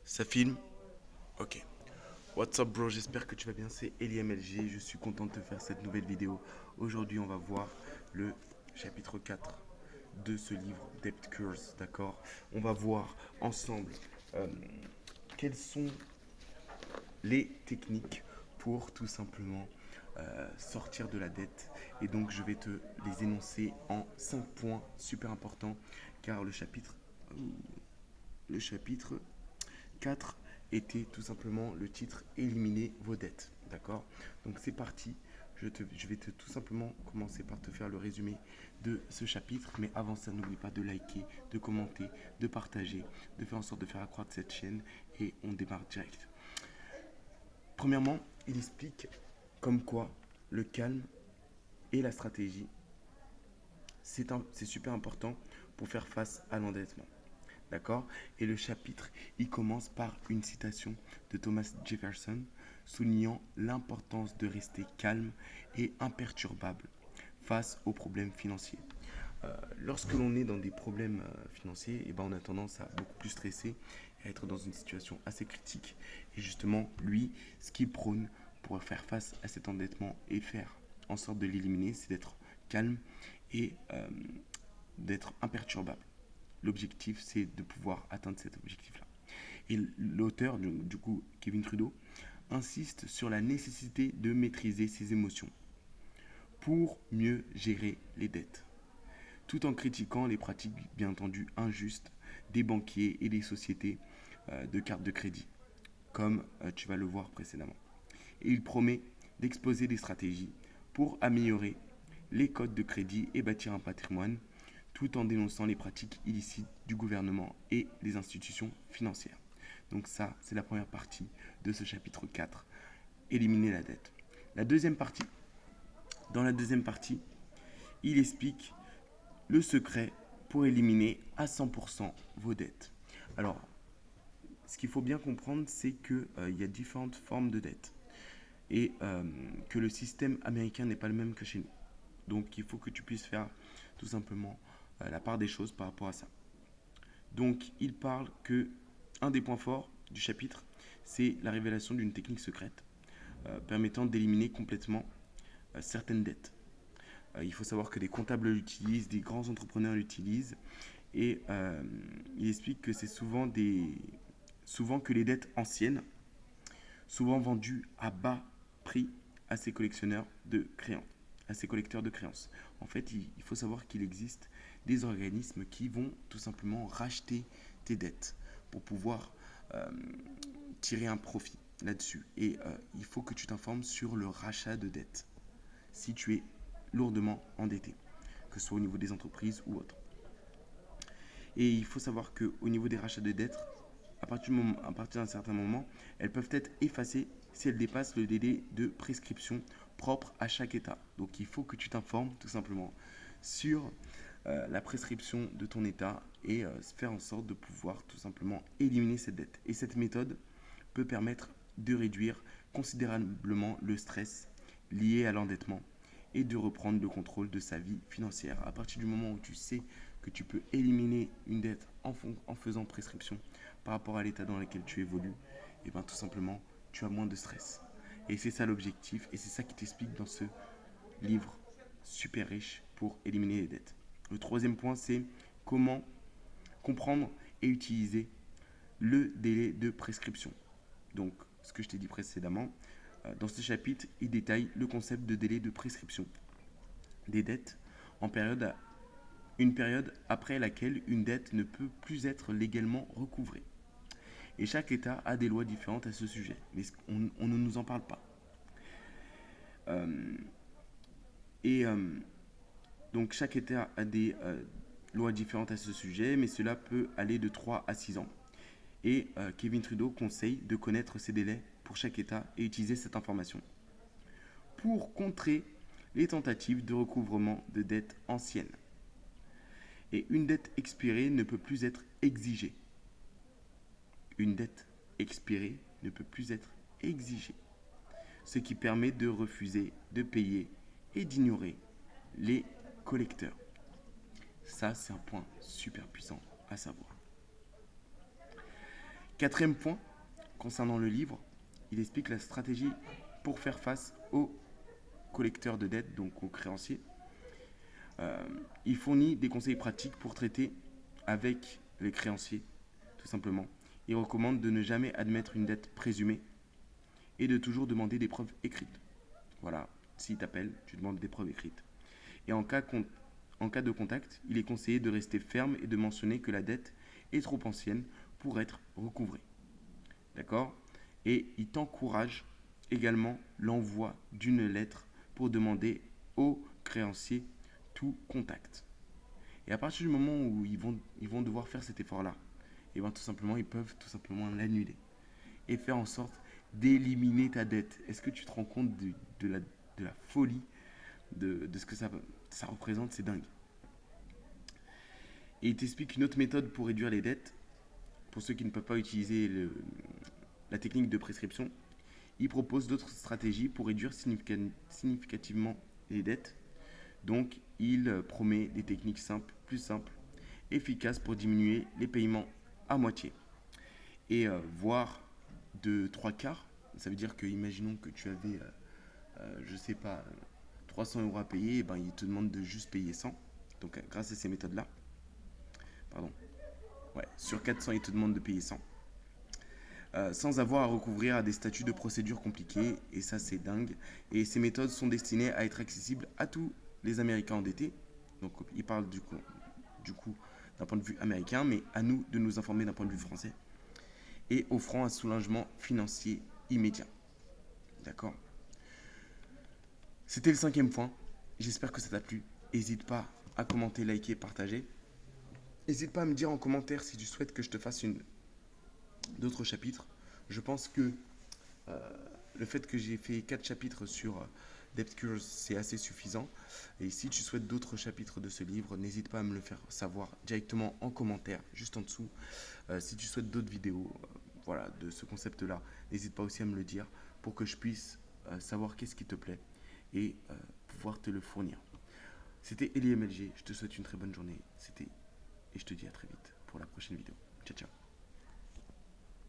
Ça filme? Ok. What's up bro, j'espère que tu vas bien, c'est EliMLG, je suis content de te faire cette nouvelle vidéo. Aujourd'hui on va voir le chapitre 4 de ce livre Debt Curse, d'accord? On va voir ensemble euh, quelles sont les techniques pour tout simplement sortir de la dette. Et donc je vais te les énoncer en 5 points super importants car le chapitre 4 était tout simplement le titre Éliminer vos dettes. D'accord? Donc c'est parti. Je vais tout simplement commencer par te faire le résumé de ce chapitre. Mais avant ça, n'oublie pas de liker, de commenter, de partager, de faire en sorte de faire accroître cette chaîne. Et on démarre direct. Premièrement, il explique comme quoi le calme et la stratégie, c'est super important pour faire face à l'endettement. D'accord? Et le chapitre, il commence par une citation de Thomas Jefferson soulignant l'importance de rester calme et imperturbable face aux problèmes financiers. Lorsque l'on est dans des problèmes financiers, eh ben, on a tendance à beaucoup plus stresser et à être dans une situation assez critique. Et justement, lui, ce qu'il prône pour faire face à cet endettement et faire en sorte de l'éliminer, c'est d'être calme et d'être imperturbable. L'objectif, c'est de pouvoir atteindre cet objectif-là. Et l'auteur, du coup, Kevin Trudeau, insiste sur la nécessité de maîtriser ses émotions pour mieux gérer les dettes, tout en critiquant les pratiques, bien entendu, injustes des banquiers et des sociétés de cartes de crédit, comme tu vas le voir précédemment. Et il promet d'exposer des stratégies pour améliorer les codes de crédit et bâtir un patrimoine tout en dénonçant les pratiques illicites du gouvernement et des institutions financières. Donc ça, c'est la première partie de ce chapitre 4, éliminer la dette. La deuxième partie, dans la deuxième partie, il explique le secret pour éliminer à 100% vos dettes. Alors, ce qu'il faut bien comprendre, c'est qu'il y a différentes formes de dettes et que le système américain n'est pas le même que chez nous. Donc, il faut que tu puisses faire tout simplement la part des choses par rapport à ça. Donc, il parle que un des points forts du chapitre, c'est la révélation d'une technique secrète permettant d'éliminer complètement certaines dettes. Il faut savoir que des comptables l'utilisent, des grands entrepreneurs l'utilisent, et il explique que c'est souvent que les dettes anciennes, souvent vendues à bas prix à ces collectionneurs de créances, à ces collecteurs de créances. En fait, il faut savoir qu'il existe des organismes qui vont tout simplement racheter tes dettes pour pouvoir euh, tirer un profit là-dessus. Et il faut que tu t'informes sur le rachat de dettes si tu es lourdement endetté, que ce soit au niveau des entreprises ou autre. Et il faut savoir qu'au niveau des rachats de dettes, à partir d'un certain moment, elles peuvent être effacées si elles dépassent le délai de prescription propre à chaque État. Donc il faut que tu t'informes tout simplement sur la prescription de ton État et faire en sorte de pouvoir tout simplement éliminer cette dette. Et cette méthode peut permettre de réduire considérablement le stress lié à l'endettement et de reprendre le contrôle de sa vie financière. À partir du moment où tu sais que tu peux éliminer une dette en faisant prescription par rapport à l'état dans lequel tu évolues, et bien tout simplement, tu as moins de stress. Et c'est ça l'objectif, et c'est ça qui t'explique dans ce livre super riche pour éliminer les dettes. Le troisième point, c'est comment comprendre et utiliser le délai de prescription. Donc, ce que je t'ai dit précédemment, dans ce chapitre, il détaille le concept de délai de prescription des dettes en une période après laquelle une dette ne peut plus être légalement recouvrée. Et chaque État a des lois différentes à ce sujet, mais on ne nous en parle pas. Euh, et donc chaque État a des lois différentes à ce sujet, mais cela peut aller de 3 à 6 ans. Et Kevin Trudeau conseille de connaître ces délais pour chaque État et utiliser cette information pour contrer les tentatives de recouvrement de dettes anciennes. Et une dette expirée ne peut plus être exigée. Une dette expirée ne peut plus être exigée, ce qui permet de refuser de payer et d'ignorer les collecteurs. Ça, c'est un point super puissant à savoir. Quatrième point, concernant le livre, il explique la stratégie pour faire face aux collecteurs de dettes, donc aux créanciers. Il fournit des conseils pratiques pour traiter avec les créanciers, tout simplement. Il recommande de ne jamais admettre une dette présumée et de toujours demander des preuves écrites. Voilà, s'il t'appelle, tu demandes des preuves écrites. Et en cas de contact, il est conseillé de rester ferme et de mentionner que la dette est trop ancienne pour être recouvrée. D'accord? Et il t'encourage également l'envoi d'une lettre pour demander aux créanciers tout contact. Et à partir du moment où ils vont devoir faire cet effort-là, et bien tout simplement, ils peuvent tout simplement l'annuler et faire en sorte d'éliminer ta dette. Est-ce que tu te rends compte de la folie de ce que ça représente? C'est dingue. Et il t'explique une autre méthode pour réduire les dettes. Pour ceux qui ne peuvent pas utiliser la technique de prescription, il propose d'autres stratégies pour réduire significativement les dettes. Donc, il promet des techniques simples, plus simples, efficaces pour diminuer les paiements à moitié. Et voire de 3/4, ça veut dire que, imaginons que tu avais, je sais pas, 300 € à payer, et ben, il te demande de juste payer 100. Donc, grâce à ces méthodes-là, pardon, ouais, sur 400, il te demande de payer 100. Sans avoir à recouvrir à des statuts de procédure compliqués, et ça c'est dingue. Et ces méthodes sont destinées à être accessibles à tous les Américains endettés. Donc il parle du coup d'un point de vue américain, mais à nous de nous informer d'un point de vue français, et offrant un soulagement financier immédiat. D'accord? C'était le 5e point. J'espère que ça t'a plu. N'hésite pas à commenter, liker, partager. N'hésite pas à me dire en commentaire si tu souhaites que je te fasse d'autres chapitres. Je pense que le fait que j'ai fait 4 chapitres sur Debt Cures, c'est assez suffisant. Et si tu souhaites d'autres chapitres de ce livre, n'hésite pas à me le faire savoir directement en commentaire, juste en dessous. Si tu souhaites d'autres vidéos voilà, de ce concept-là, n'hésite pas aussi à me le dire pour que je puisse savoir qu'est-ce qui te plaît et pouvoir te le fournir. C'était Eli MLG, je te souhaite une très bonne journée. Et je te dis à très vite pour la prochaine vidéo. Ciao, ciao.